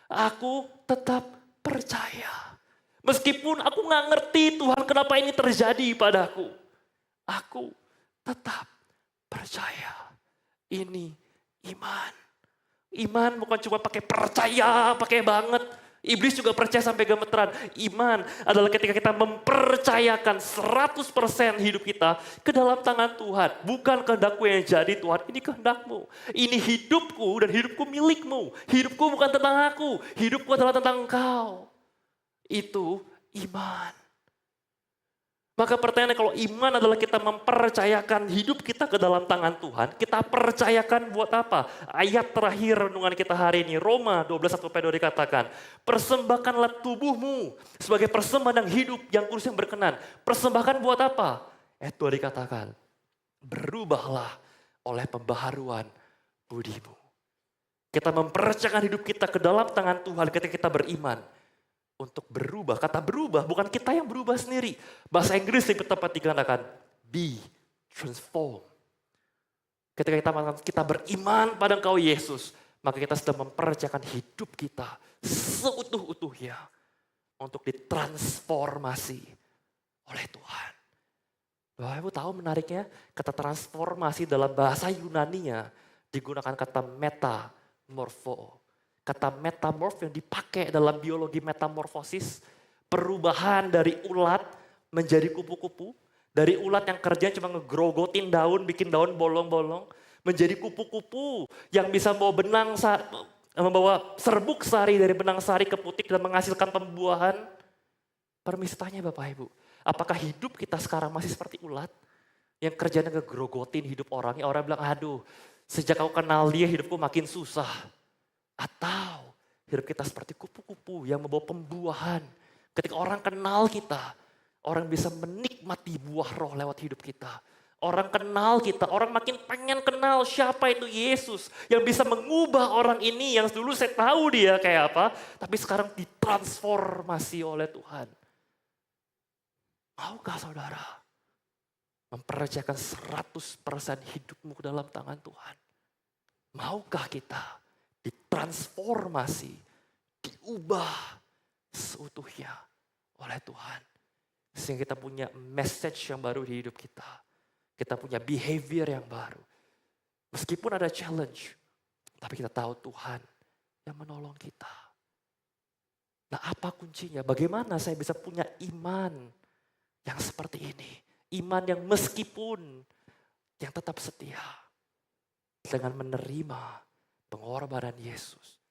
Aku tetap percaya. Meskipun aku gak ngerti Tuhan kenapa ini terjadi padaku. Aku tetap percaya. Ini iman. Iman bukan cuma pakai percaya, pakai banget. Iblis juga percaya sampai gemeteran. Iman adalah ketika kita mempercayakan 100% hidup kita ke dalam tangan Tuhan. Bukan kehendakku yang jadi Tuhan, ini kehendakmu. Ini hidupku dan hidupku milikmu. Hidupku bukan tentang aku, hidupku adalah tentang engkau. Itu iman. Maka pertanyaannya kalau iman adalah kita mempercayakan hidup kita ke dalam tangan Tuhan, kita percayakan buat apa? Ayat terakhir renungan kita hari ini, Roma 12:1-2 dikatakan, persembahkanlah tubuhmu sebagai persembahan yang hidup, yang kudus, yang berkenan. Persembahkan buat apa? Ayat 2 dikatakan, berubahlah oleh pembaharuan budimu. Kita mempercayakan hidup kita ke dalam tangan Tuhan ketika kita beriman. Untuk berubah, kata berubah bukan kita yang berubah sendiri. Bahasa Inggris lebih tepat dikatakan be transformed. Ketika kita beriman pada Engkau Yesus, maka kita sedang mempercayakan hidup kita seutuh-utuhnya untuk ditransformasi oleh Tuhan. Bapak Ibu tahu menariknya, kata transformasi dalam bahasa Yunani-nya digunakan kata metamorpho. Kata metamorf yang dipakai dalam biologi metamorfosis, perubahan dari ulat menjadi kupu-kupu, dari ulat yang kerjanya cuma ngegrogotin daun, bikin daun bolong-bolong, menjadi kupu-kupu yang bisa membawa serbuk sari dari benang sari ke putik dan menghasilkan pembuahan. Permisi Bapak Ibu, apakah hidup kita sekarang masih seperti ulat yang kerjanya ngegrogotin hidup orang? Ya orang bilang, aduh sejak aku kenal dia hidupku makin susah. Atau hidup kita seperti kupu-kupu yang membawa pembuahan. Ketika orang kenal kita, orang bisa menikmati buah roh lewat hidup kita. Orang kenal kita, orang makin pengen kenal siapa itu Yesus. Yang bisa mengubah orang ini yang dulu saya tahu dia kayak apa. Tapi sekarang ditransformasi oleh Tuhan. Maukah saudara mempercayakan 100% hidupmu ke dalam tangan Tuhan? Maukah kita ditransformasi, diubah seutuhnya oleh Tuhan. Sehingga kita punya message yang baru di hidup kita. Kita punya behavior yang baru. Meskipun ada challenge, tapi kita tahu Tuhan yang menolong kita. Nah apa kuncinya? Bagaimana saya bisa punya iman yang seperti ini? Iman yang meskipun yang tetap setia. Dengan menerima pengorbanan Yesus.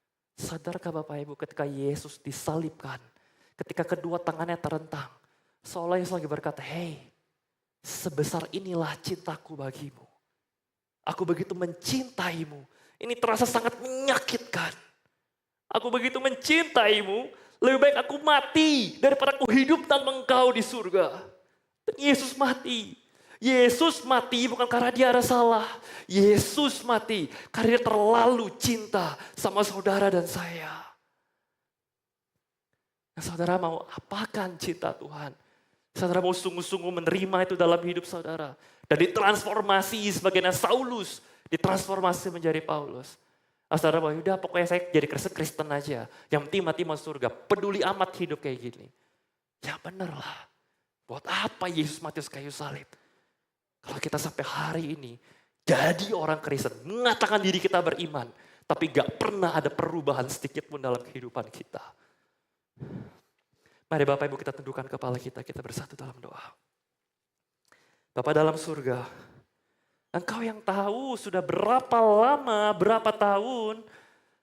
Sadarkah Bapak Ibu ketika Yesus disalibkan, ketika kedua tangannya terentang, seolah Yesus lagi berkata, hey, sebesar inilah cintaku bagimu. Aku begitu mencintaimu, ini terasa sangat menyakitkan. Aku begitu mencintaimu, lebih baik aku mati daripada aku hidup tanpa Engkau di surga. Dan Yesus mati. Yesus mati bukan karena dia ada salah. Yesus mati karena dia terlalu cinta sama saudara dan saya. Nah, saudara mau apakan cinta Tuhan? Saudara mau sungguh-sungguh menerima itu dalam hidup saudara. Dan ditransformasi sebagaimana Saulus ditransformasi menjadi Paulus. Nah, saudara mau udah pokoknya saya jadi Kristen aja. Yang penting mati masuk surga. Peduli amat hidup kayak gini. Ya bener lah. Buat apa Yesus mati kayu salib? Kalau kita sampai hari ini jadi orang Kristen, mengatakan diri kita beriman, tapi gak pernah ada perubahan sedikit pun dalam kehidupan kita. Mari Bapak Ibu kita tundukkan kepala kita bersatu dalam doa. Bapak dalam surga, Engkau yang tahu sudah berapa lama, berapa tahun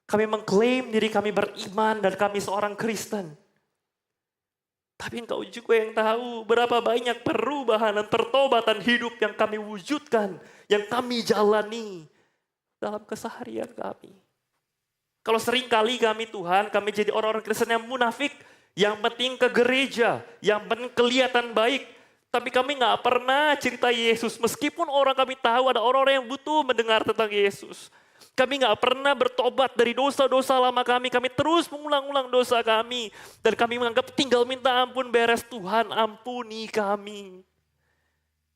kami mengklaim diri kami beriman dan kami seorang Kristen. Tapi Engkau juga yang tahu berapa banyak perubahan dan pertobatan hidup yang kami wujudkan, yang kami jalani dalam keseharian kami. Kalau seringkali kami Tuhan, kami jadi orang-orang Kristen yang munafik, yang penting ke gereja, yang penting kelihatan baik. Tapi kami gak pernah cerita Yesus, meskipun orang kami tahu ada orang-orang yang butuh mendengar tentang Yesus. Kami gak pernah bertobat dari dosa-dosa lama kami terus mengulang-ulang dosa kami. Dan kami menganggap tinggal minta ampun beres, Tuhan ampuni kami.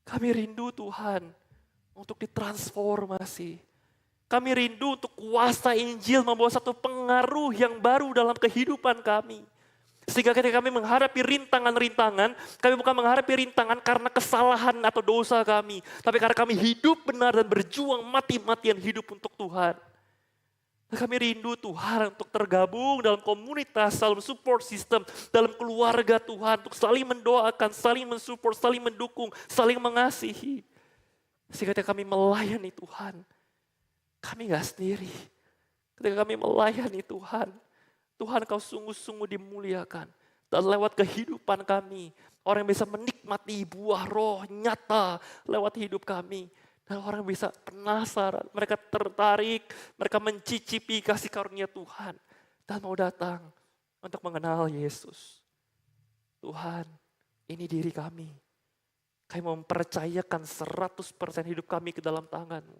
Kami rindu Tuhan untuk ditransformasi. Kami rindu untuk kuasa Injil membawa satu pengaruh yang baru dalam kehidupan kami. Sehingga ketika kami menghadapi rintangan-rintangan, kami bukan menghadapi rintangan karena kesalahan atau dosa kami. Tapi karena kami hidup benar dan berjuang mati-matian hidup untuk Tuhan. Dan kami rindu Tuhan untuk tergabung dalam komunitas, dalam support system, dalam keluarga Tuhan. Untuk saling mendoakan, saling mensupport, saling mendukung, saling mengasihi. Sehingga ketika kami melayani Tuhan, kami gak sendiri. Ketika kami melayani Tuhan, Tuhan Kau sungguh-sungguh dimuliakan. Dan lewat kehidupan kami, orang yang bisa menikmati buah roh nyata lewat hidup kami. Dan orang bisa penasaran, mereka tertarik, mereka mencicipi kasih karunia Tuhan. Dan mau datang untuk mengenal Yesus. Tuhan, ini diri kami. Kami mempercayakan 100% hidup kami ke dalam tangan-Mu.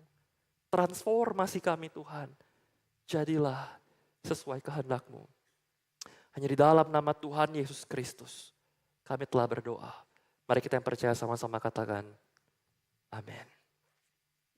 Transformasi kami Tuhan. Jadilah sesuai kehendak-Mu. Hanya di dalam nama Tuhan Yesus Kristus kami telah berdoa. Mari kita yang percaya sama-sama katakan amin.